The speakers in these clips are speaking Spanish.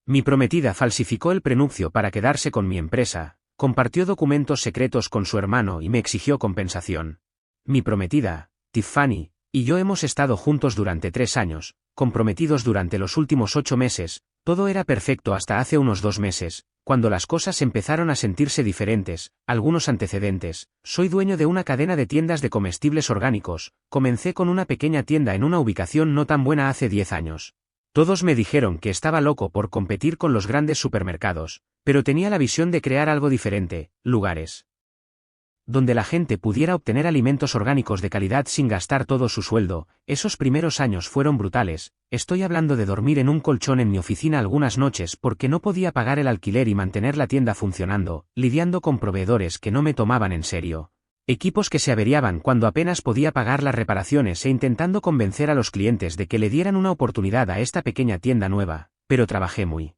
Mi prometida falsificó el prenupcio para quedarse con mi empresa, compartió documentos secretos con su hermano y me exigió compensación. Mi prometida, Tiffany, y yo hemos estado juntos durante 3 años, comprometidos durante los últimos 8 meses, todo era perfecto hasta hace unos 2 meses, cuando las cosas empezaron a sentirse diferentes. Algunos antecedentes: soy dueño de una cadena de tiendas de comestibles orgánicos, comencé con una pequeña tienda en una ubicación no tan buena hace 10 años. Todos me dijeron que estaba loco por competir con los grandes supermercados, pero tenía la visión de crear algo diferente, lugares donde la gente pudiera obtener alimentos orgánicos de calidad sin gastar todo su sueldo. Esos primeros años fueron brutales, estoy hablando de dormir en un colchón en mi oficina algunas noches porque no podía pagar el alquiler y mantener la tienda funcionando, lidiando con proveedores que no me tomaban en serio, equipos que se averiaban cuando apenas podía pagar las reparaciones e intentando convencer a los clientes de que le dieran una oportunidad a esta pequeña tienda nueva, pero trabajé muy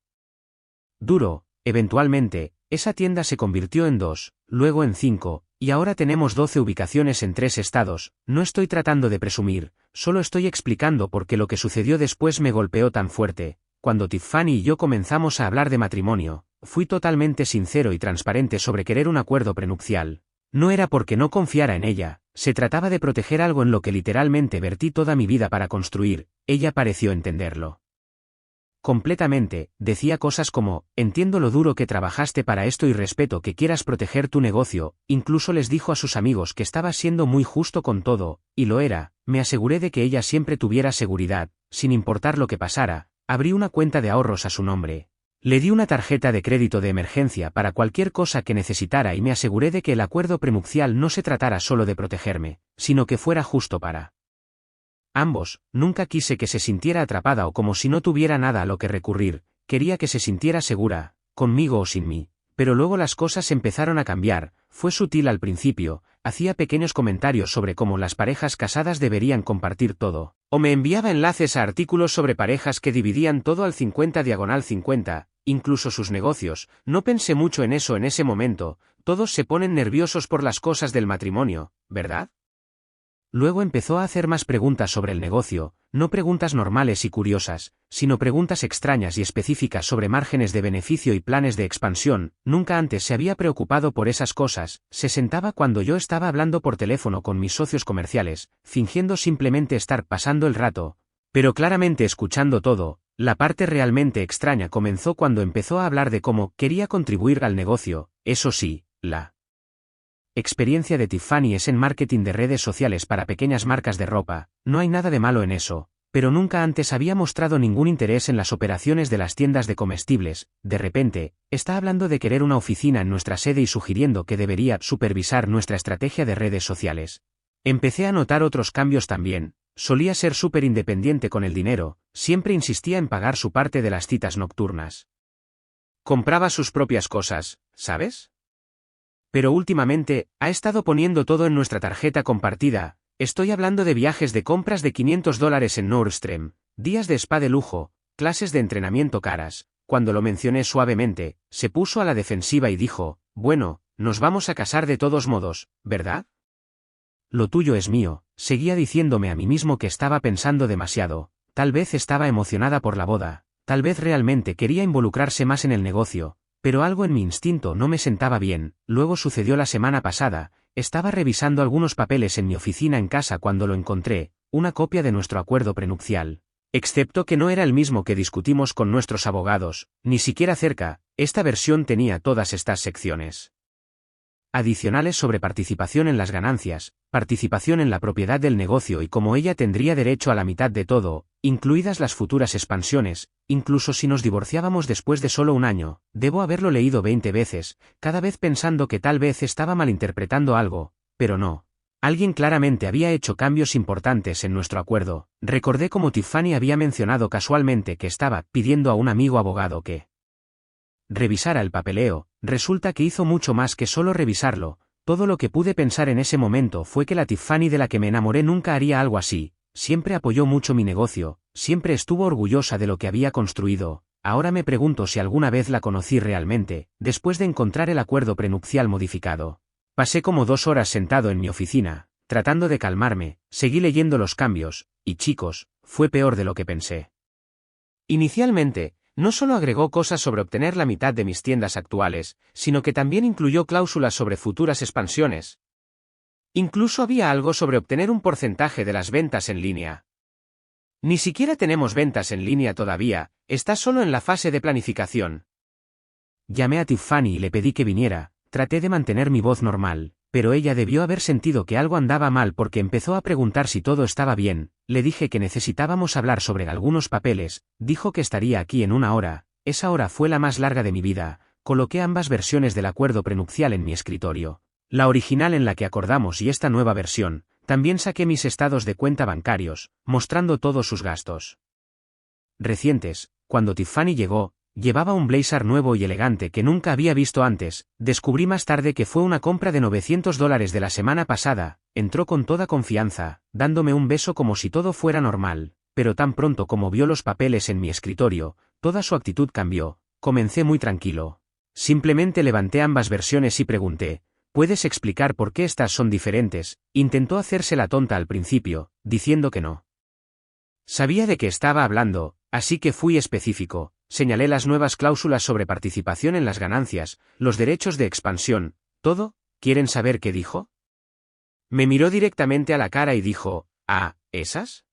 duro. Eventualmente, esa tienda se convirtió en 2, luego en 5, y ahora tenemos 12 ubicaciones en 3 estados. No estoy tratando de presumir, solo estoy explicando por qué lo que sucedió después me golpeó tan fuerte. Cuando Tiffany y yo comenzamos a hablar de matrimonio, fui totalmente sincero y transparente sobre querer un acuerdo prenupcial. No era porque no confiara en ella, se trataba de proteger algo en lo que literalmente vertí toda mi vida para construir. Ella pareció entenderlo completamente, decía cosas como: entiendo lo duro que trabajaste para esto y respeto que quieras proteger tu negocio. Incluso les dijo a sus amigos que estaba siendo muy justo con todo, y lo era. Me aseguré de que ella siempre tuviera seguridad, sin importar lo que pasara. Abrí una cuenta de ahorros a su nombre. Le di una tarjeta de crédito de emergencia para cualquier cosa que necesitara y me aseguré de que el acuerdo prenupcial no se tratara solo de protegerme, sino que fuera justo para ambos. Nunca quise que se sintiera atrapada o como si no tuviera nada a lo que recurrir, quería que se sintiera segura, conmigo o sin mí. Pero luego las cosas empezaron a cambiar. Fue sutil al principio, hacía pequeños comentarios sobre cómo las parejas casadas deberían compartir todo, o me enviaba enlaces a artículos sobre parejas que dividían todo al 50/50, incluso sus negocios. No pensé mucho en eso en ese momento. Todos se ponen nerviosos por las cosas del matrimonio, ¿verdad? Luego empezó a hacer más preguntas sobre el negocio, no preguntas normales y curiosas, sino preguntas extrañas y específicas sobre márgenes de beneficio y planes de expansión. Nunca antes se había preocupado por esas cosas. Se sentaba cuando yo estaba hablando por teléfono con mis socios comerciales, fingiendo simplemente estar pasando el rato, pero claramente escuchando todo. La parte realmente extraña comenzó cuando empezó a hablar de cómo quería contribuir al negocio. Eso sí, la experiencia de Tiffany es en marketing de redes sociales para pequeñas marcas de ropa. No hay nada de malo en eso, pero nunca antes había mostrado ningún interés en las operaciones de las tiendas de comestibles. De repente, está hablando de querer una oficina en nuestra sede y sugiriendo que debería supervisar nuestra estrategia de redes sociales. Empecé a notar otros cambios también. Solía ser súper independiente con el dinero, siempre insistía en pagar su parte de las citas nocturnas. Compraba sus propias cosas, ¿sabes? Pero últimamente, ha estado poniendo todo en nuestra tarjeta compartida. Estoy hablando de viajes de compras de $500 en Nordstrom, días de spa de lujo, clases de entrenamiento caras. Cuando lo mencioné suavemente, se puso a la defensiva y dijo: bueno, nos vamos a casar de todos modos, ¿verdad? Lo tuyo es mío. Seguía diciéndome a mí mismo que estaba pensando demasiado. Tal vez estaba emocionada por la boda, tal vez realmente quería involucrarse más en el negocio. Pero algo en mi instinto no me sentaba bien. Luego sucedió la semana pasada, estaba revisando algunos papeles en mi oficina en casa cuando lo encontré, una copia de nuestro acuerdo prenupcial. Excepto que no era el mismo que discutimos con nuestros abogados, ni siquiera cerca. Esta versión tenía todas estas secciones adicionales sobre participación en las ganancias, participación en la propiedad del negocio y cómo ella tendría derecho a la mitad de todo, incluidas las futuras expansiones, incluso si nos divorciábamos después de solo un año. Debo haberlo leído 20 veces, cada vez pensando que tal vez estaba malinterpretando algo, pero no. Alguien claramente había hecho cambios importantes en nuestro acuerdo. Recordé cómo Tiffany había mencionado casualmente que estaba pidiendo a un amigo abogado que revisara el papeleo. Resulta que hizo mucho más que solo revisarlo. Todo lo que pude pensar en ese momento fue que la Tiffany de la que me enamoré nunca haría algo así. Siempre apoyó mucho mi negocio, siempre estuvo orgullosa de lo que había construido. Ahora me pregunto si alguna vez la conocí realmente, después de encontrar el acuerdo prenupcial modificado. Pasé como 2 horas sentado en mi oficina, tratando de calmarme. Seguí leyendo los cambios, y chicos, fue peor de lo que pensé. Inicialmente, no solo agregó cosas sobre obtener la mitad de mis tiendas actuales, sino que también incluyó cláusulas sobre futuras expansiones. Incluso había algo sobre obtener un porcentaje de las ventas en línea. Ni siquiera tenemos ventas en línea todavía, está solo en la fase de planificación. Llamé a Tiffany y le pedí que viniera, traté de mantener mi voz normal, pero ella debió haber sentido que algo andaba mal porque empezó a preguntar si todo estaba bien. Le dije que necesitábamos hablar sobre algunos papeles, dijo que estaría aquí en 1 hora, esa hora fue la más larga de mi vida. Coloqué ambas versiones del acuerdo prenupcial en mi escritorio, la original en la que acordamos y esta nueva versión. También saqué mis estados de cuenta bancarios, mostrando todos sus gastos recientes. Cuando Tiffany llegó, llevaba un blazer nuevo y elegante que nunca había visto antes. Descubrí más tarde que fue una compra de $900 de la semana pasada. Entró con toda confianza, dándome un beso como si todo fuera normal, pero tan pronto como vio los papeles en mi escritorio, toda su actitud cambió. Comencé muy tranquilo. Simplemente levanté ambas versiones y pregunté, ¿puedes explicar por qué estas son diferentes? Intentó hacerse la tonta al principio, diciendo que no sabía de qué estaba hablando, así que fui específico. Señalé las nuevas cláusulas sobre participación en las ganancias, los derechos de expansión, todo. ¿Quieren saber qué dijo? Me miró directamente a la cara y dijo, ¿esas?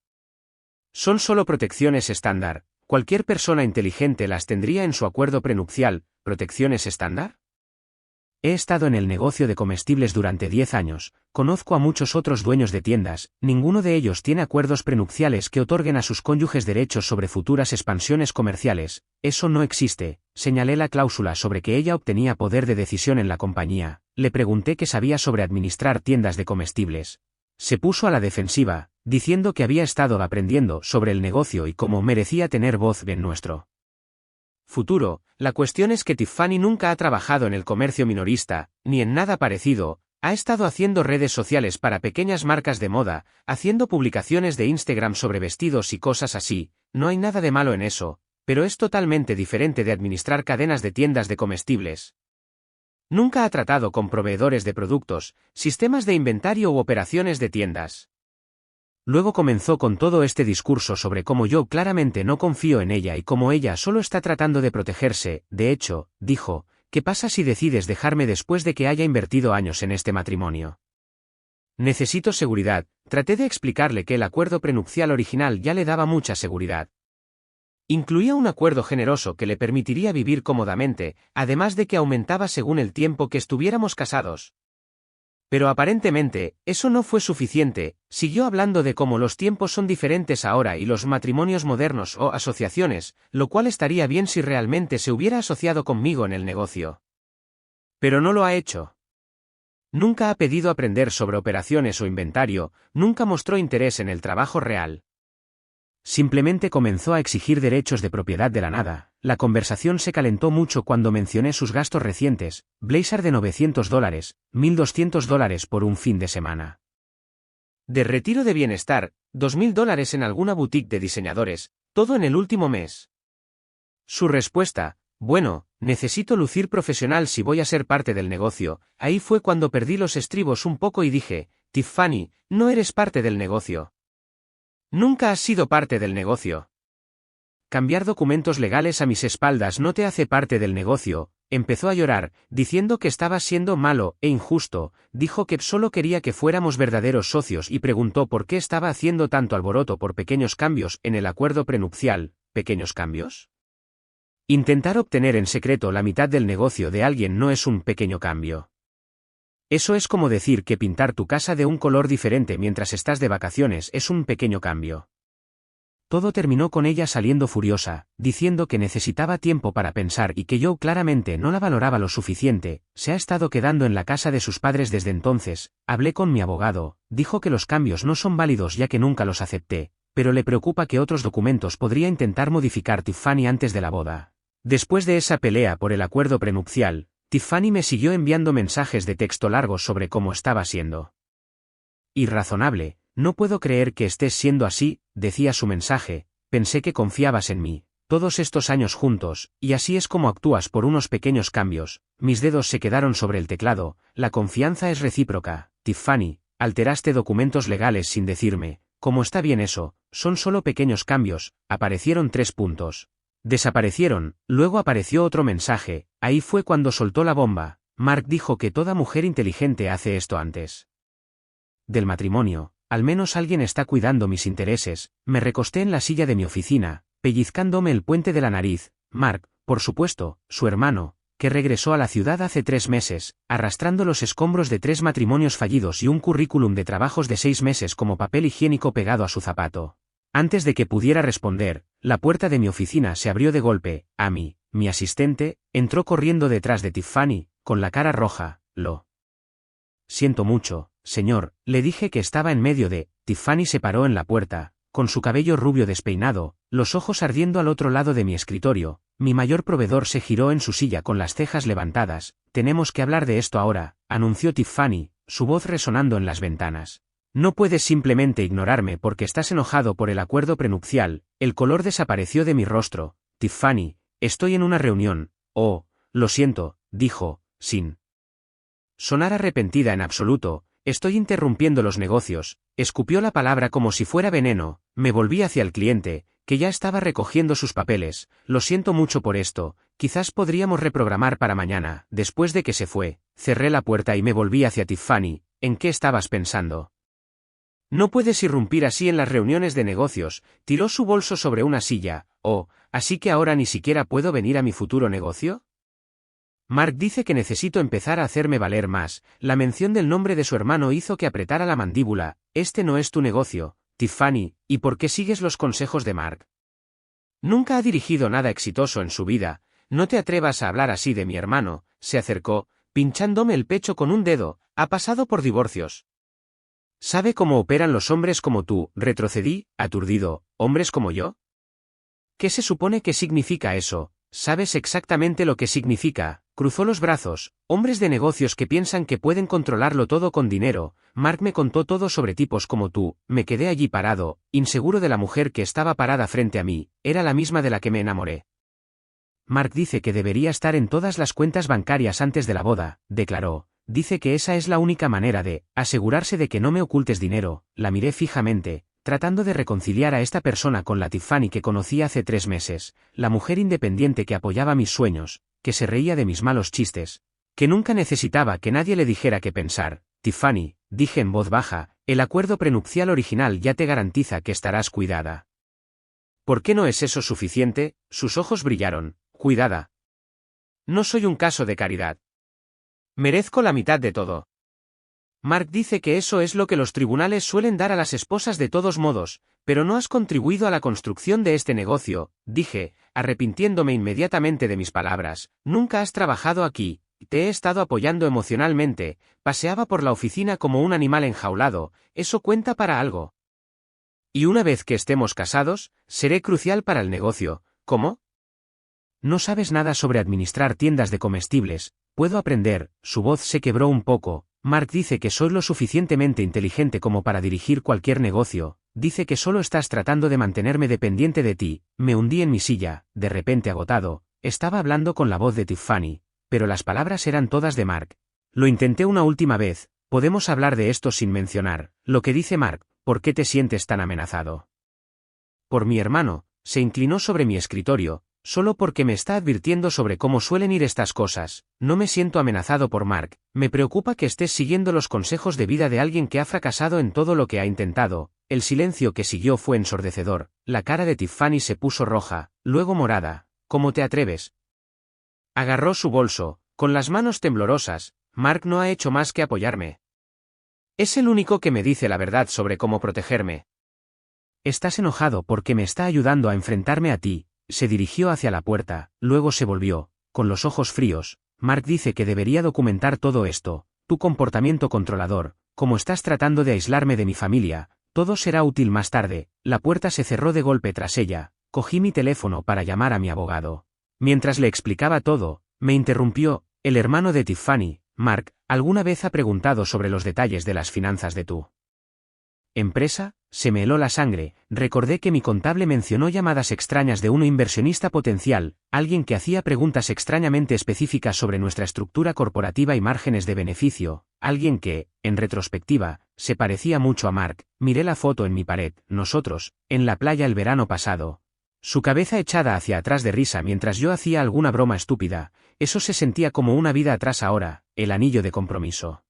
Son solo protecciones estándar. Cualquier persona inteligente las tendría en su acuerdo prenupcial. ¿Protecciones estándar? He estado en el negocio de comestibles durante 10 años, conozco a muchos otros dueños de tiendas, ninguno de ellos tiene acuerdos prenupciales que otorguen a sus cónyuges derechos sobre futuras expansiones comerciales. Eso no existe. Señalé la cláusula sobre que ella obtenía poder de decisión en la compañía. Le pregunté qué sabía sobre administrar tiendas de comestibles. Se puso a la defensiva, diciendo que había estado aprendiendo sobre el negocio y cómo merecía tener voz en nuestro futuro. La cuestión es que Tiffany nunca ha trabajado en el comercio minorista, ni en nada parecido. Ha estado haciendo redes sociales para pequeñas marcas de moda, haciendo publicaciones de Instagram sobre vestidos y cosas así. No hay nada de malo en eso, pero es totalmente diferente de administrar cadenas de tiendas de comestibles. Nunca ha tratado con proveedores de productos, sistemas de inventario u operaciones de tiendas. Luego comenzó con todo este discurso sobre cómo yo claramente no confío en ella y cómo ella solo está tratando de protegerse. De hecho, dijo, ¿qué pasa si decides dejarme después de que haya invertido años en este matrimonio? Necesito seguridad. Traté de explicarle que el acuerdo prenupcial original ya le daba mucha seguridad. Incluía un acuerdo generoso que le permitiría vivir cómodamente, además de que aumentaba según el tiempo que estuviéramos casados. Pero aparentemente, eso no fue suficiente. Siguió hablando de cómo los tiempos son diferentes ahora y los matrimonios modernos o asociaciones, lo cual estaría bien si realmente se hubiera asociado conmigo en el negocio. Pero no lo ha hecho. Nunca ha pedido aprender sobre operaciones o inventario, nunca mostró interés en el trabajo real. Simplemente comenzó a exigir derechos de propiedad de la nada. La conversación se calentó mucho cuando mencioné sus gastos recientes, blazer de $900, $1,200 por un fin de semana. De retiro de bienestar, $2,000 en alguna boutique de diseñadores, todo en el último mes. Su respuesta, bueno, necesito lucir profesional si voy a ser parte del negocio. Ahí fue cuando perdí los estribos un poco y dije, Tiffany, no eres parte del negocio. Nunca has sido parte del negocio. Cambiar documentos legales a mis espaldas no te hace parte del negocio. Empezó a llorar, diciendo que estaba siendo malo e injusto. Dijo que solo quería que fuéramos verdaderos socios y preguntó por qué estaba haciendo tanto alboroto por pequeños cambios en el acuerdo prenupcial. ¿Pequeños cambios? Intentar obtener en secreto la mitad del negocio de alguien no es un pequeño cambio. Eso es como decir que pintar tu casa de un color diferente mientras estás de vacaciones es un pequeño cambio. Todo terminó con ella saliendo furiosa, diciendo que necesitaba tiempo para pensar y que yo claramente no la valoraba lo suficiente. Se ha estado quedando en la casa de sus padres desde entonces. Hablé con mi abogado, dijo que los cambios no son válidos ya que nunca los acepté, pero le preocupa que otros documentos podría intentar modificar Tiffany antes de la boda. Después de esa pelea por el acuerdo prenupcial, Tiffany me siguió enviando mensajes de texto largos sobre cómo estaba siendo irrazonable. No puedo creer que estés siendo así, decía su mensaje, pensé que confiabas en mí, todos estos años juntos, y así es como actúas por unos pequeños cambios. Mis dedos se quedaron sobre el teclado. La confianza es recíproca. Tiffany, alteraste documentos legales sin decirme. ¿Cómo está bien eso? Son solo pequeños cambios. Aparecieron 3 puntos. Desaparecieron, luego apareció otro mensaje, ahí fue cuando soltó la bomba. Mark dijo que toda mujer inteligente hace esto antes del matrimonio. Al menos alguien está cuidando mis intereses. Me recosté en la silla de mi oficina, pellizcándome el puente de la nariz. Mark, por supuesto, su hermano, que regresó a la ciudad hace 3 meses, arrastrando los escombros de 3 matrimonios fallidos y un currículum de trabajos de 6 meses como papel higiénico pegado a su zapato. Antes de que pudiera responder, la puerta de mi oficina se abrió de golpe. Amy, mi asistente, entró corriendo detrás de Tiffany, con la cara roja. Lo siento mucho, señor, le dije que estaba en medio de... Tiffany se paró en la puerta, con su cabello rubio despeinado, los ojos ardiendo al otro lado de mi escritorio. Mi mayor proveedor se giró en su silla con las cejas levantadas. Tenemos que hablar de esto ahora, anunció Tiffany, su voz resonando en las ventanas. No puedes simplemente ignorarme porque estás enojado por el acuerdo prenupcial. El color desapareció de mi rostro. Tiffany, estoy en una reunión. Oh, lo siento, dijo, sin sonar arrepentida en absoluto. Estoy interrumpiendo los negocios. Escupió la palabra como si fuera veneno. Me volví hacia el cliente, que ya estaba recogiendo sus papeles. Lo siento mucho por esto, quizás podríamos reprogramar para mañana. Después de que se fue, cerré la puerta y me volví hacia Tiffany. ¿En qué estabas pensando? No puedes irrumpir así en las reuniones de negocios. Tiró su bolso sobre una silla. Oh, ¿así que ahora ni siquiera puedo venir a mi futuro negocio? Mark dice que necesito empezar a hacerme valer más. La mención del nombre de su hermano hizo que apretara la mandíbula. Este no es tu negocio, Tiffany, ¿y por qué sigues los consejos de Mark? Nunca ha dirigido nada exitoso en su vida. No te atrevas a hablar así de mi hermano. Se acercó, pinchándome el pecho con un dedo. Ha pasado por divorcios. ¿Sabe cómo operan los hombres como tú? Retrocedí, aturdido. ¿Hombres como yo? ¿Qué se supone que significa eso? ¿Sabes exactamente lo que significa? Cruzó los brazos. Hombres de negocios que piensan que pueden controlarlo todo con dinero. Mark me contó todo sobre tipos como tú. Me quedé allí parado, inseguro de la mujer que estaba parada frente a mí. Era la misma de la que me enamoré. Mark dice que debería estar en todas las cuentas bancarias antes de la boda, declaró. Dice que esa es la única manera de asegurarse de que no me ocultes dinero. La miré fijamente, tratando de reconciliar a esta persona con la Tiffany que conocí hace 3 meses, la mujer independiente que apoyaba mis sueños, que se reía de mis malos chistes, que nunca necesitaba que nadie le dijera qué pensar. Tiffany, dije en voz baja, el acuerdo prenupcial original ya te garantiza que estarás cuidada. ¿Por qué no es eso suficiente? Sus ojos brillaron. Cuidada. No soy un caso de caridad. Merezco la mitad de todo. Mark dice que eso es lo que los tribunales suelen dar a las esposas de todos modos, pero no has contribuido a la construcción de este negocio, dije, arrepintiéndome inmediatamente de mis palabras. Nunca has trabajado aquí, te he estado apoyando emocionalmente, paseaba por la oficina como un animal enjaulado, eso cuenta para algo. Y una vez que estemos casados, seré crucial para el negocio. ¿Cómo? No sabes nada sobre administrar tiendas de comestibles. Puedo aprender. Su voz se quebró un poco. Mark dice que soy lo suficientemente inteligente como para dirigir cualquier negocio. Dice que solo estás tratando de mantenerme dependiente de ti. Me hundí en mi silla, de repente agotado. Estaba hablando con la voz de Tiffany, pero las palabras eran todas de Mark. Lo intenté una última vez. Podemos hablar de esto sin mencionar lo que dice Mark. ¿Por qué te sientes tan amenazado? Por mi hermano. Se inclinó sobre mi escritorio. Solo porque me está advirtiendo sobre cómo suelen ir estas cosas. No me siento amenazado por Mark. Me preocupa que estés siguiendo los consejos de vida de alguien que ha fracasado en todo lo que ha intentado. El silencio que siguió fue ensordecedor. La cara de Tiffany se puso roja, luego morada. ¿Cómo te atreves? Agarró su bolso, con las manos temblorosas. Mark no ha hecho más que apoyarme. Es el único que me dice la verdad sobre cómo protegerme. Estás enojado porque me está ayudando a enfrentarme a ti. Se dirigió hacia la puerta, luego se volvió, con los ojos fríos. Mark dice que debería documentar todo esto, tu comportamiento controlador, cómo estás tratando de aislarme de mi familia, todo será útil más tarde. La puerta se cerró de golpe tras ella, cogí mi teléfono para llamar a mi abogado. Mientras le explicaba todo, me interrumpió, el hermano de Tiffany. Mark, ¿alguna vez ha preguntado sobre los detalles de las finanzas de tu empresa? Se me heló la sangre. Recordé que mi contable mencionó llamadas extrañas de un inversionista potencial, alguien que hacía preguntas extrañamente específicas sobre nuestra estructura corporativa y márgenes de beneficio, alguien que, en retrospectiva, se parecía mucho a Mark. Miré la foto en mi pared. Nosotros, en la playa el verano pasado. Su cabeza echada hacia atrás de risa mientras yo hacía alguna broma estúpida, eso se sentía como una vida atrás ahora, el anillo de compromiso.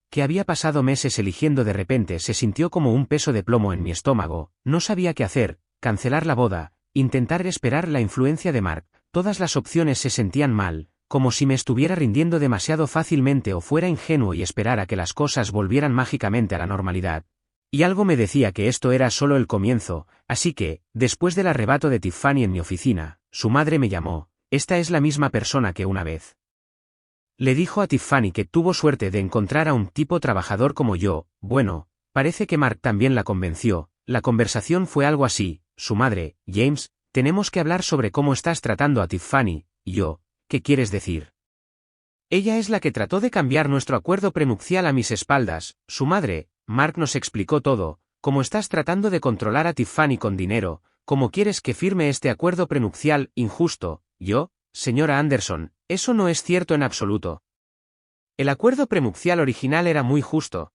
Que había pasado meses eligiendo de repente se sintió como un peso de plomo en mi estómago, no sabía qué hacer, cancelar la boda, intentar esperar la influencia de Mark, todas las opciones se sentían mal, como si me estuviera rindiendo demasiado fácilmente o fuera ingenuo y esperara que las cosas volvieran mágicamente a la normalidad. Y algo me decía que esto era solo el comienzo, así que, después del arrebato de Tiffany en mi oficina, su madre me llamó. Esta es la misma persona que una vez. Le dijo a Tiffany que tuvo suerte de encontrar a un tipo trabajador como yo. Bueno, parece que Mark también la convenció. La conversación fue algo así. Su madre, James, tenemos que hablar sobre cómo estás tratando a Tiffany. Y yo, ¿qué quieres decir? Ella es la que trató de cambiar nuestro acuerdo prenupcial a mis espaldas. Su madre, Mark nos explicó todo, cómo estás tratando de controlar a Tiffany con dinero, cómo quieres que firme este acuerdo prenupcial injusto. Yo, señora Anderson, eso no es cierto en absoluto. El acuerdo prenupcial original era muy justo.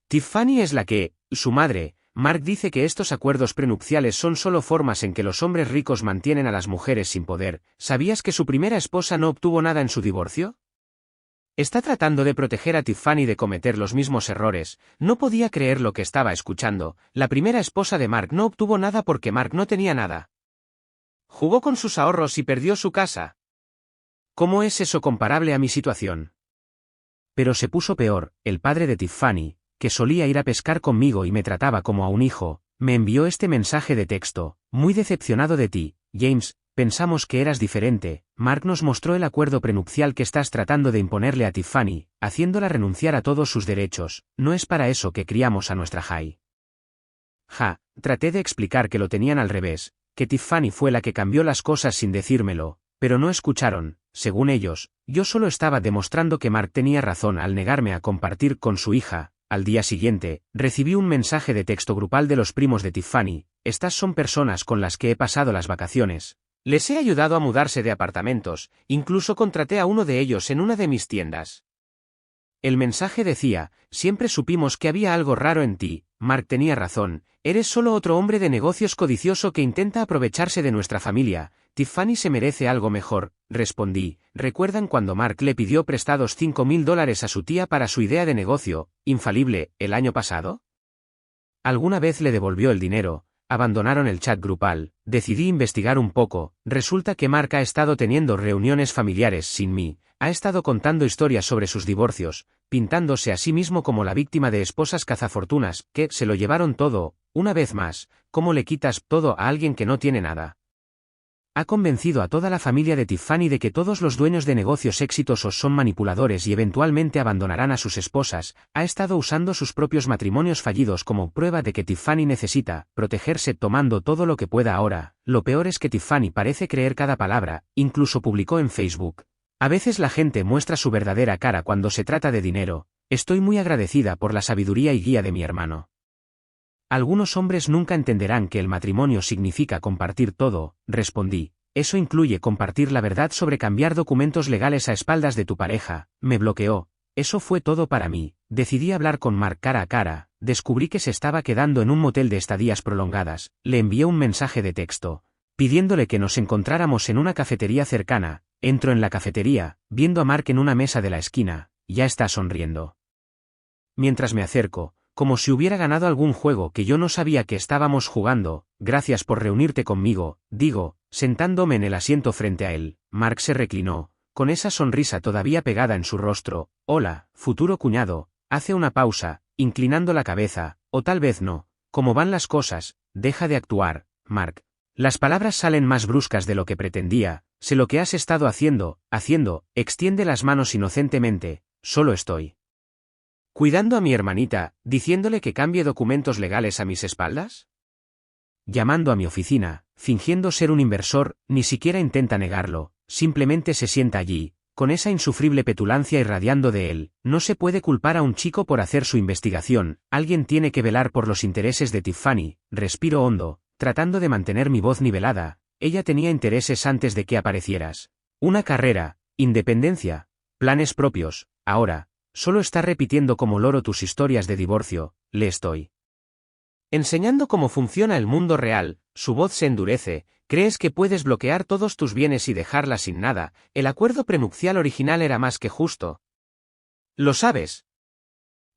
Tiffany es la que, su madre, Mark dice que estos acuerdos prenupciales son solo formas en que los hombres ricos mantienen a las mujeres sin poder. ¿Sabías que su primera esposa no obtuvo nada en su divorcio? Está tratando de proteger a Tiffany de cometer los mismos errores. No podía creer lo que estaba escuchando. La primera esposa de Mark no obtuvo nada porque Mark no tenía nada. Jugó con sus ahorros y perdió su casa. ¿Cómo es eso comparable a mi situación? Pero se puso peor. El padre de Tiffany, que solía ir a pescar conmigo y me trataba como a un hijo, me envió este mensaje de texto. Muy decepcionado de ti, James. Pensamos que eras diferente. Mark nos mostró el acuerdo prenupcial que estás tratando de imponerle a Tiffany, haciéndola renunciar a todos sus derechos. No es para eso que criamos a nuestra Jai. Traté de explicar que lo tenían al revés, que Tiffany fue la que cambió las cosas sin decírmelo, pero no escucharon. Según ellos, yo solo estaba demostrando que Mark tenía razón al negarme a compartir con su hija. Al día siguiente, recibí un mensaje de texto grupal de los primos de Tiffany. Estas son personas con las que he pasado las vacaciones. Les he ayudado a mudarse de apartamentos, incluso contraté a uno de ellos en una de mis tiendas. El mensaje decía, siempre supimos que había algo raro en ti. Mark tenía razón, eres solo otro hombre de negocios codicioso que intenta aprovecharse de nuestra familia. Tiffany se merece algo mejor, respondí. ¿Recuerdan cuando Mark le pidió prestados $5,000 a su tía para su idea de negocio, infalible, el año pasado? ¿Alguna vez le devolvió el dinero? Abandonaron el chat grupal. Decidí investigar un poco. Resulta que Mark ha estado teniendo reuniones familiares sin mí, ha estado contando historias sobre sus divorcios, pintándose a sí mismo como la víctima de esposas cazafortunas, que se lo llevaron todo. Una vez más, ¿cómo le quitas todo a alguien que no tiene nada? Ha convencido a toda la familia de Tiffany de que todos los dueños de negocios exitosos son manipuladores y eventualmente abandonarán a sus esposas. Ha estado usando sus propios matrimonios fallidos como prueba de que Tiffany necesita protegerse tomando todo lo que pueda ahora. Lo peor es que Tiffany parece creer cada palabra, incluso publicó en Facebook. A veces la gente muestra su verdadera cara cuando se trata de dinero. Estoy muy agradecida por la sabiduría y guía de mi hermano. Algunos hombres nunca entenderán que el matrimonio significa compartir todo, respondí. Eso incluye compartir la verdad sobre cambiar documentos legales a espaldas de tu pareja. Me bloqueó. Eso fue todo para mí. Decidí hablar con Mark cara a cara. Descubrí que se estaba quedando en un motel de estadías prolongadas. Le envié un mensaje de texto, pidiéndole que nos encontráramos en una cafetería cercana. Entro en la cafetería, viendo a Mark en una mesa de la esquina. Ya está sonriendo. Mientras me acerco, como si hubiera ganado algún juego que yo no sabía que estábamos jugando. Gracias por reunirte conmigo, digo, sentándome en el asiento frente a él. Mark se reclinó, con esa sonrisa todavía pegada en su rostro. Hola, futuro cuñado. Hace una pausa, inclinando la cabeza. O tal vez no. ¿Cómo van las cosas? Deja de actuar, Mark. Las palabras salen más bruscas de lo que pretendía. Sé lo que has estado haciendo. Extiende las manos inocentemente. Solo estoy cuidando a mi hermanita, diciéndole que cambie documentos legales a mis espaldas. Llamando a mi oficina, fingiendo ser un inversor, ni siquiera intenta negarlo, simplemente se sienta allí, con esa insufrible petulancia irradiando de él. No se puede culpar a un chico por hacer su investigación, alguien tiene que velar por los intereses de Tiffany. Respiro hondo, tratando de mantener mi voz nivelada. Ella tenía intereses antes de que aparecieras. Una carrera, independencia, planes propios. Ahora, solo está repitiendo como loro tus historias de divorcio. Le estoy Enseñando cómo funciona el mundo real, su voz se endurece. ¿Crees que puedes bloquear todos tus bienes y dejarla sin nada? El acuerdo prenupcial original era más que justo. ¿Lo sabes?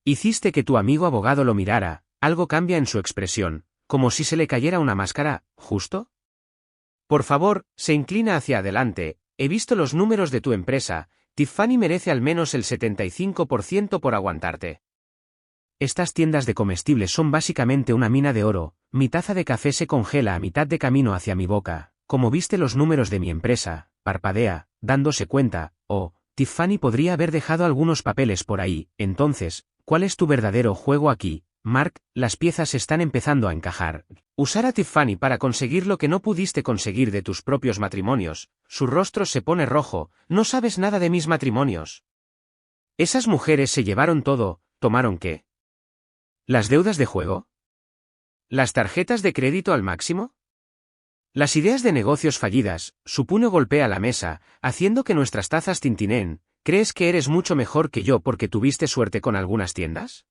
Hiciste que tu amigo abogado lo mirara, algo cambia en su expresión, como si se le cayera una máscara, ¿justo? Por favor, se inclina hacia adelante. He visto los números de tu empresa. Tiffany merece al menos el 75% por aguantarte. Estas tiendas de comestibles son básicamente una mina de oro. Mi taza de café se congela a mitad de camino hacia mi boca. Como viste los números de mi empresa, parpadea, dándose cuenta, Tiffany podría haber dejado algunos papeles por ahí. Entonces, ¿cuál es tu verdadero juego aquí, Mark? Las piezas están empezando a encajar. Usar a Tiffany para conseguir lo que no pudiste conseguir de tus propios matrimonios. Su rostro se pone rojo. No sabes nada de mis matrimonios. Esas mujeres se llevaron todo. ¿Tomaron qué? ¿Las deudas de juego? ¿Las tarjetas de crédito al máximo? Las ideas de negocios fallidas. Su puño golpea la mesa, haciendo que nuestras tazas tintineen. ¿Crees que eres mucho mejor que yo porque tuviste suerte con algunas tiendas?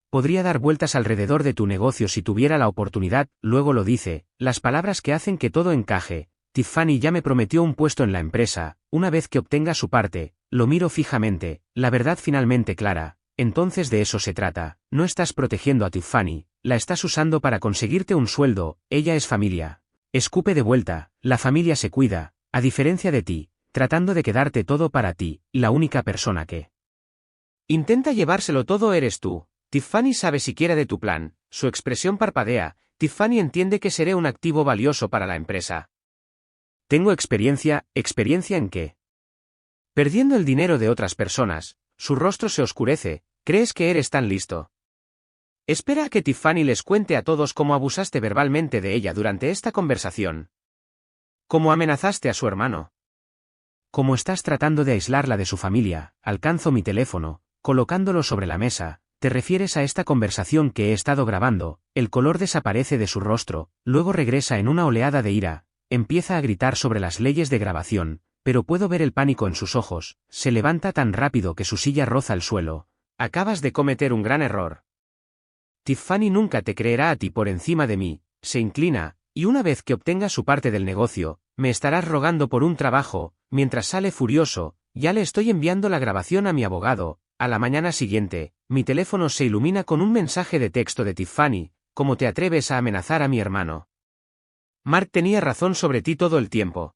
Podría dar vueltas alrededor de tu negocio si tuviera la oportunidad. Luego lo dice, las palabras que hacen que todo encaje. Tiffany ya me prometió un puesto en la empresa. Una vez que obtenga su parte, lo miro fijamente, la verdad finalmente clara. Entonces de eso se trata. No estás protegiendo a Tiffany, la estás usando para conseguirte un sueldo. Ella es familia. Escupe de vuelta, la familia se cuida, a diferencia de ti, tratando de quedarte todo para ti, la única persona que intenta llevárselo todo eres tú. Tiffany sabe siquiera de tu plan. Su expresión parpadea. Tiffany entiende que seré un activo valioso para la empresa. Tengo experiencia. ¿Experiencia en qué? Perdiendo el dinero de otras personas. Su rostro se oscurece. ¿Crees que eres tan listo? Espera a que Tiffany les cuente a todos cómo abusaste verbalmente de ella durante esta conversación. ¿Cómo amenazaste a su hermano? ¿Cómo estás tratando de aislarla de su familia? Alcanzo mi teléfono, colocándolo sobre la mesa. ¿Te refieres a esta conversación que he estado grabando? El color desaparece de su rostro, luego regresa en una oleada de ira. Empieza a gritar sobre las leyes de grabación, pero puedo ver el pánico en sus ojos. Se levanta tan rápido que su silla roza el suelo. Acabas de cometer un gran error. Tiffany nunca te creerá a ti por encima de mí. Se inclina, y una vez que obtenga su parte del negocio, me estarás rogando por un trabajo. Mientras sale furioso, ya le estoy enviando la grabación a mi abogado. A la mañana siguiente, mi teléfono se ilumina con un mensaje de texto de Tiffany. ¿Cómo te atreves a amenazar a mi hermano? Mark tenía razón sobre ti todo el tiempo.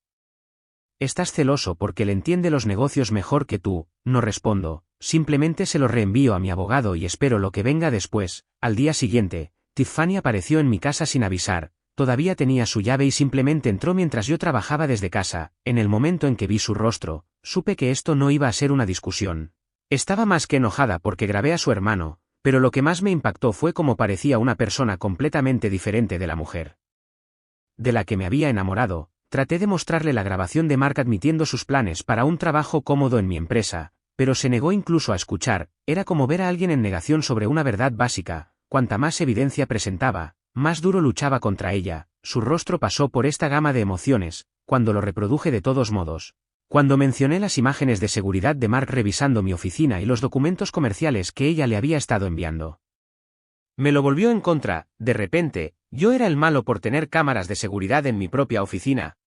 Estás celoso porque él entiende los negocios mejor que tú. No respondo, simplemente se lo reenvío a mi abogado y espero lo que venga después. Al día siguiente, Tiffany apareció en mi casa sin avisar. Todavía tenía su llave y simplemente entró mientras yo trabajaba desde casa. En el momento en que vi su rostro, supe que esto no iba a ser una discusión. Estaba más que enojada porque grabé a su hermano, pero lo que más me impactó fue cómo parecía una persona completamente diferente de la mujer de la que me había enamorado. Traté de mostrarle la grabación de Mark admitiendo sus planes para un trabajo cómodo en mi empresa, pero se negó incluso a escuchar. Era como ver a alguien en negación sobre una verdad básica. Cuanta más evidencia presentaba, más duro luchaba contra ella. Su rostro pasó por esta gama de emociones, cuando lo reproduje de todos modos. Cuando mencioné las imágenes de seguridad de Mark revisando mi oficina y los documentos comerciales que ella le había estado enviando, me lo volvió en contra. De repente, yo era el malo por tener cámaras de seguridad en mi propia oficina.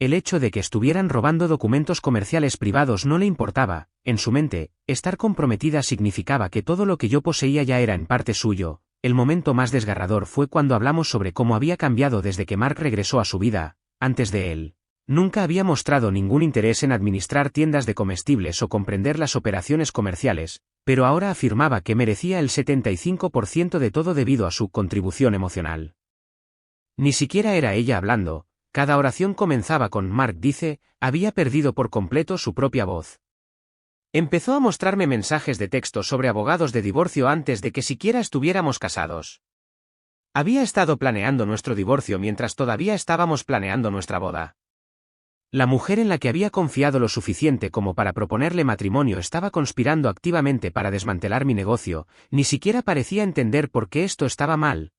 El hecho de que estuvieran robando documentos comerciales privados no le importaba. En su mente, estar comprometida significaba que todo lo que yo poseía ya era en parte suyo. El momento más desgarrador fue cuando hablamos sobre cómo había cambiado desde que Mark regresó a su vida. Antes de él, nunca había mostrado ningún interés en administrar tiendas de comestibles o comprender las operaciones comerciales, pero ahora afirmaba que merecía el 75% de todo debido a su contribución emocional. Ni siquiera era ella hablando. Cada oración comenzaba con Mark dice. Había perdido por completo su propia voz. Empezó a mostrarme mensajes de texto sobre abogados de divorcio antes de que siquiera estuviéramos casados. Había estado planeando nuestro divorcio mientras todavía estábamos planeando nuestra boda. La mujer en la que había confiado lo suficiente como para proponerle matrimonio estaba conspirando activamente para desmantelar mi negocio. Ni siquiera parecía entender por qué esto estaba mal.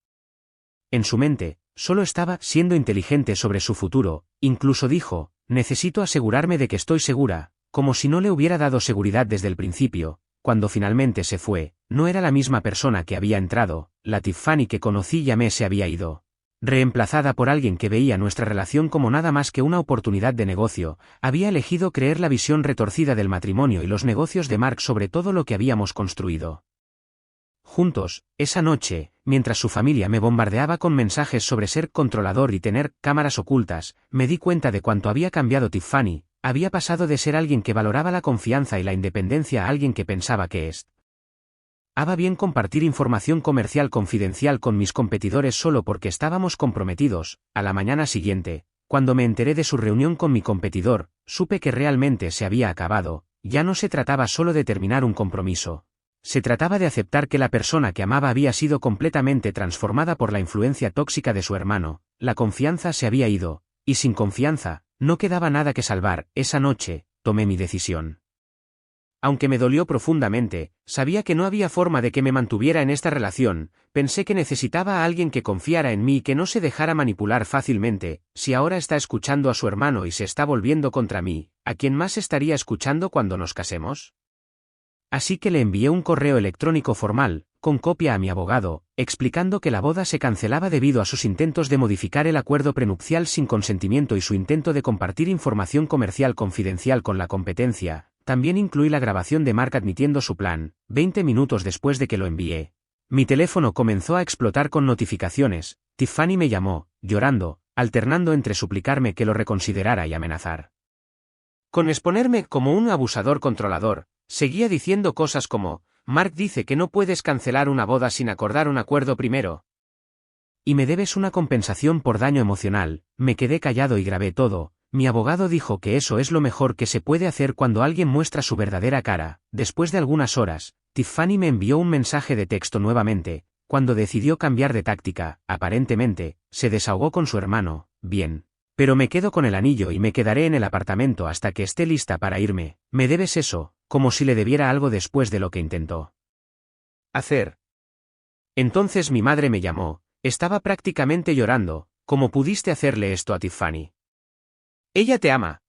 En su mente, solo estaba siendo inteligente sobre su futuro. Incluso dijo, necesito asegurarme de que estoy segura, como si no le hubiera dado seguridad desde el principio. Cuando finalmente se fue, no era la misma persona que había entrado. La Tiffany que conocí y amé se había ido. Reemplazada por alguien que veía nuestra relación como nada más que una oportunidad de negocio, había elegido creer la visión retorcida del matrimonio y los negocios de Mark sobre todo lo que habíamos construido. Juntos, esa noche, mientras su familia me bombardeaba con mensajes sobre ser controlador y tener cámaras ocultas, me di cuenta de cuánto había cambiado Tiffany. Había pasado de ser alguien que valoraba la confianza y la independencia a alguien que pensaba que estaba bien compartir información comercial confidencial con mis competidores solo porque estábamos comprometidos. A la mañana siguiente, cuando me enteré de su reunión con mi competidor, supe que realmente se había acabado. Ya no se trataba solo de terminar un compromiso. Se trataba de aceptar que la persona que amaba había sido completamente transformada por la influencia tóxica de su hermano. La confianza se había ido, y sin confianza, no quedaba nada que salvar. Esa noche, tomé mi decisión. Aunque me dolió profundamente, sabía que no había forma de que me mantuviera en esta relación. Pensé que necesitaba a alguien que confiara en mí y que no se dejara manipular fácilmente. Si ahora está escuchando a su hermano y se está volviendo contra mí, ¿a quién más estaría escuchando cuando nos casemos? Así que le envié un correo electrónico formal, con copia a mi abogado, explicando que la boda se cancelaba debido a sus intentos de modificar el acuerdo prenupcial sin consentimiento y su intento de compartir información comercial confidencial con la competencia. También incluí la grabación de Mark admitiendo su plan. 20 minutos después de que lo envié, mi teléfono comenzó a explotar con notificaciones. Tiffany me llamó, llorando, alternando entre suplicarme que lo reconsiderara y amenazar con exponerme como un abusador controlador. Seguía diciendo cosas como: Mark dice que no puedes cancelar una boda sin acordar un acuerdo primero. Y me debes una compensación por daño emocional. Me quedé callado y grabé todo. Mi abogado dijo que eso es lo mejor que se puede hacer cuando alguien muestra su verdadera cara. Después de algunas horas, Tiffany me envió un mensaje de texto nuevamente. Cuando decidió cambiar de táctica, aparentemente, se desahogó con su hermano. Bien. Pero me quedo con el anillo y me quedaré en el apartamento hasta que esté lista para irme. Me debes eso, como si le debiera algo después de lo que intentó hacer. Entonces mi madre me llamó. Estaba prácticamente llorando. ¿Cómo pudiste hacerle esto a Tiffany? Ella te ama.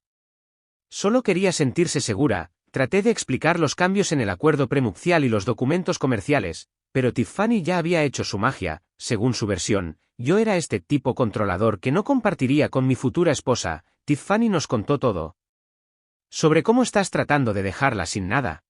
Solo quería sentirse segura. Traté de explicar los cambios en el acuerdo prenupcial y los documentos comerciales, pero Tiffany ya había hecho su magia. Según su versión, yo era este tipo controlador que no compartiría con mi futura esposa. Tiffany nos contó todo. Sobre cómo estás tratando de dejarla sin nada.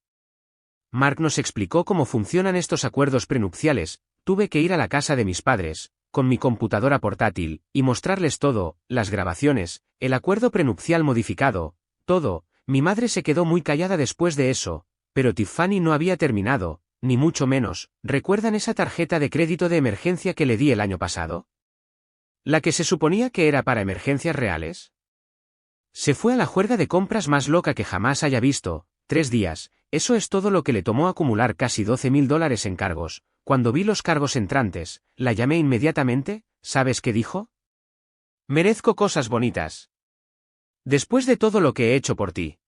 Mark nos explicó cómo funcionan estos acuerdos prenupciales. Tuve que ir a la casa de mis padres, con mi computadora portátil, y mostrarles todo, las grabaciones, el acuerdo prenupcial modificado, todo. Mi madre se quedó muy callada después de eso, pero Tiffany no había terminado, ni mucho menos. ¿Recuerdan esa tarjeta de crédito de emergencia que le di el año pasado? ¿La que se suponía que era para emergencias reales? Se fue a la juerga de compras más loca que jamás haya visto. 3 días, eso es todo lo que le tomó acumular casi $12,000 en cargos. Cuando vi los cargos entrantes, la llamé inmediatamente. ¿Sabes qué dijo? Merezco cosas bonitas. Después de todo lo que he hecho por ti.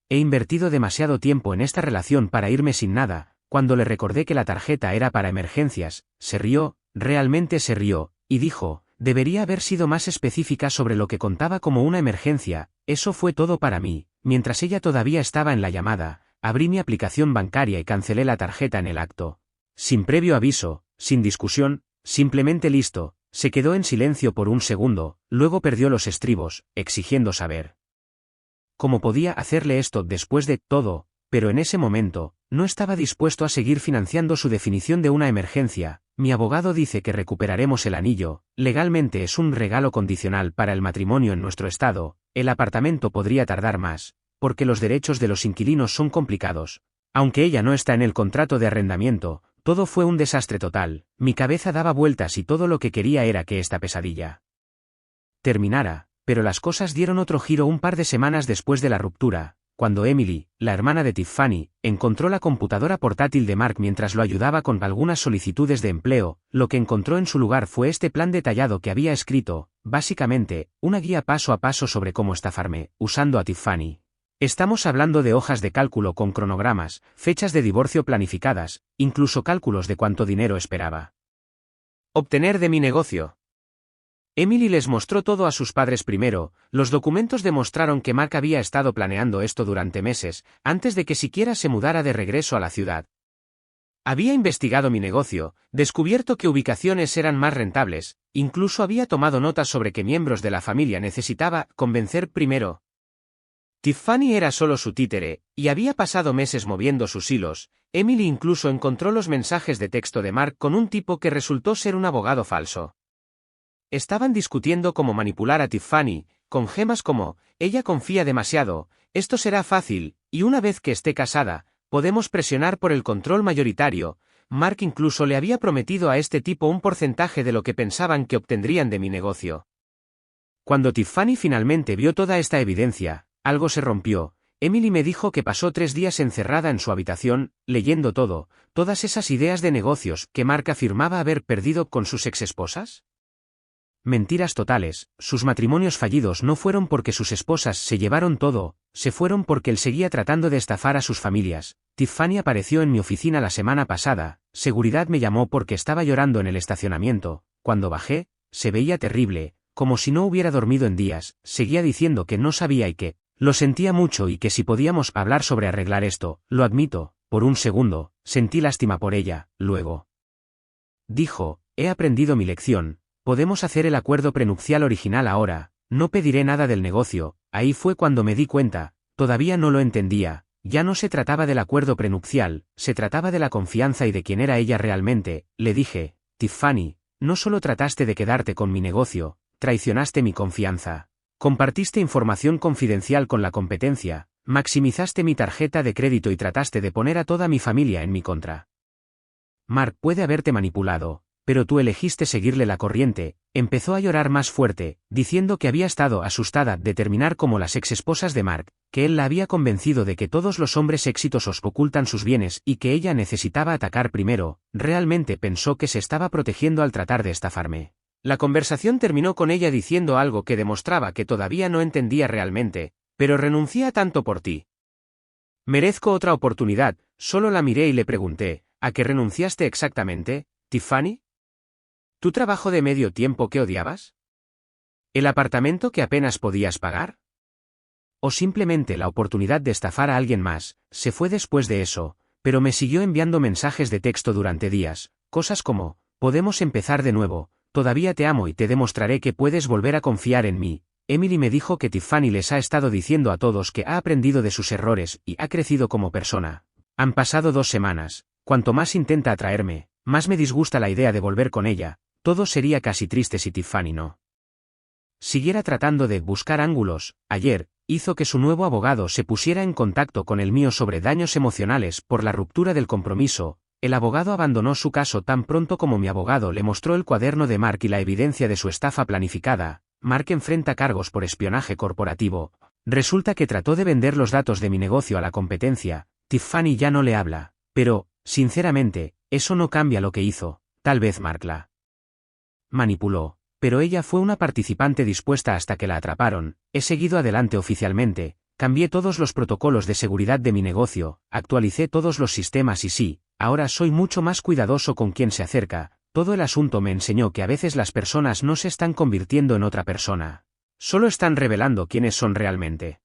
He invertido demasiado tiempo en esta relación para irme sin nada. Cuando le recordé que la tarjeta era para emergencias, se rió, realmente se rió, y dijo: debería haber sido más específica sobre lo que contaba como una emergencia. Eso fue todo para mí. Mientras ella todavía estaba en la llamada, abrí mi aplicación bancaria y cancelé la tarjeta en el acto. Sin previo aviso, sin discusión, simplemente listo. Se quedó en silencio por un segundo, luego perdió los estribos, exigiendo saber cómo podía hacerle esto después de todo, pero en ese momento, no estaba dispuesto a seguir financiando su definición de una emergencia. Mi abogado dice que recuperaremos el anillo. Legalmente es un regalo condicional para el matrimonio en nuestro estado. El apartamento podría tardar más, porque los derechos de los inquilinos son complicados. Aunque ella no está en el contrato de arrendamiento, todo fue un desastre total. Mi cabeza daba vueltas y todo lo que quería era que esta pesadilla terminara, pero las cosas dieron otro giro un par de semanas después de la ruptura. Cuando Emily, la hermana de Tiffany, encontró la computadora portátil de Mark mientras lo ayudaba con algunas solicitudes de empleo, lo que encontró en su lugar fue este plan detallado que había escrito, básicamente, una guía paso a paso sobre cómo estafarme, usando a Tiffany. Estamos hablando de hojas de cálculo con cronogramas, fechas de divorcio planificadas, incluso cálculos de cuánto dinero esperaba obtener de mi negocio. Emily les mostró todo a sus padres primero. Los documentos demostraron que Mark había estado planeando esto durante meses, antes de que siquiera se mudara de regreso a la ciudad. Había investigado mi negocio, descubierto qué ubicaciones eran más rentables, incluso había tomado notas sobre qué miembros de la familia necesitaba convencer primero. Tiffany era solo su títere, y había pasado meses moviendo sus hilos. Emily incluso encontró los mensajes de texto de Mark con un tipo que resultó ser un abogado falso. Estaban discutiendo cómo manipular a Tiffany, con gemas como, ella confía demasiado, esto será fácil, y una vez que esté casada, podemos presionar por el control mayoritario. Mark incluso le había prometido a este tipo un porcentaje de lo que pensaban que obtendrían de mi negocio. Cuando Tiffany finalmente vio toda esta evidencia, algo se rompió. Emily me dijo que pasó 3 días encerrada en su habitación, leyendo todas esas ideas de negocios que Mark afirmaba haber perdido con sus exesposas. Mentiras totales, sus matrimonios fallidos no fueron porque sus esposas se llevaron todo, se fueron porque él seguía tratando de estafar a sus familias. Tiffany apareció en mi oficina la semana pasada, seguridad me llamó porque estaba llorando en el estacionamiento, cuando bajé, se veía terrible, como si no hubiera dormido en días, seguía diciendo que no sabía y que lo sentía mucho y que si podíamos hablar sobre arreglar esto, lo admito, por un segundo, sentí lástima por ella, luego dijo, he aprendido mi lección. Podemos hacer el acuerdo prenupcial original ahora, no pediré nada del negocio. Ahí fue cuando me di cuenta, todavía no lo entendía, ya no se trataba del acuerdo prenupcial, se trataba de la confianza y de quién era ella realmente. Le dije, Tiffany, no solo trataste de quedarte con mi negocio, traicionaste mi confianza. Compartiste información confidencial con la competencia, maximizaste mi tarjeta de crédito y trataste de poner a toda mi familia en mi contra. Mark puede haberte manipulado, pero tú elegiste seguirle la corriente. Empezó a llorar más fuerte, diciendo que había estado asustada de terminar como las exesposas de Mark, que él la había convencido de que todos los hombres exitosos ocultan sus bienes y que ella necesitaba atacar primero. Realmente pensó que se estaba protegiendo al tratar de estafarme. La conversación terminó con ella diciendo algo que demostraba que todavía no entendía realmente, pero renuncié a tanto por ti. Merezco otra oportunidad. Solo la miré y le pregunté, ¿a qué renunciaste exactamente, Tiffany? ¿Tu trabajo de medio tiempo que odiabas? ¿El apartamento que apenas podías pagar? ¿O simplemente la oportunidad de estafar a alguien más? Se fue después de eso, pero me siguió enviando mensajes de texto durante días, cosas como, podemos empezar de nuevo, todavía te amo y te demostraré que puedes volver a confiar en mí. Emily me dijo que Tiffany les ha estado diciendo a todos que ha aprendido de sus errores y ha crecido como persona. Han pasado 2 semanas, cuanto más intenta atraerme, más me disgusta la idea de volver con ella. Todo sería casi triste si Tiffany no siguiera tratando de buscar ángulos. Ayer, hizo que su nuevo abogado se pusiera en contacto con el mío sobre daños emocionales por la ruptura del compromiso. El abogado abandonó su caso tan pronto como mi abogado le mostró el cuaderno de Mark y la evidencia de su estafa planificada. Mark enfrenta cargos por espionaje corporativo. Resulta que trató de vender los datos de mi negocio a la competencia. Tiffany ya no le habla, pero, sinceramente, eso no cambia lo que hizo. Tal vez Mark la manipuló, pero ella fue una participante dispuesta hasta que la atraparon. He seguido adelante oficialmente, cambié todos los protocolos de seguridad de mi negocio, actualicé todos los sistemas y sí, ahora soy mucho más cuidadoso con quien se acerca. Todo el asunto me enseñó que a veces las personas no se están convirtiendo en otra persona. Solo están revelando quiénes son realmente.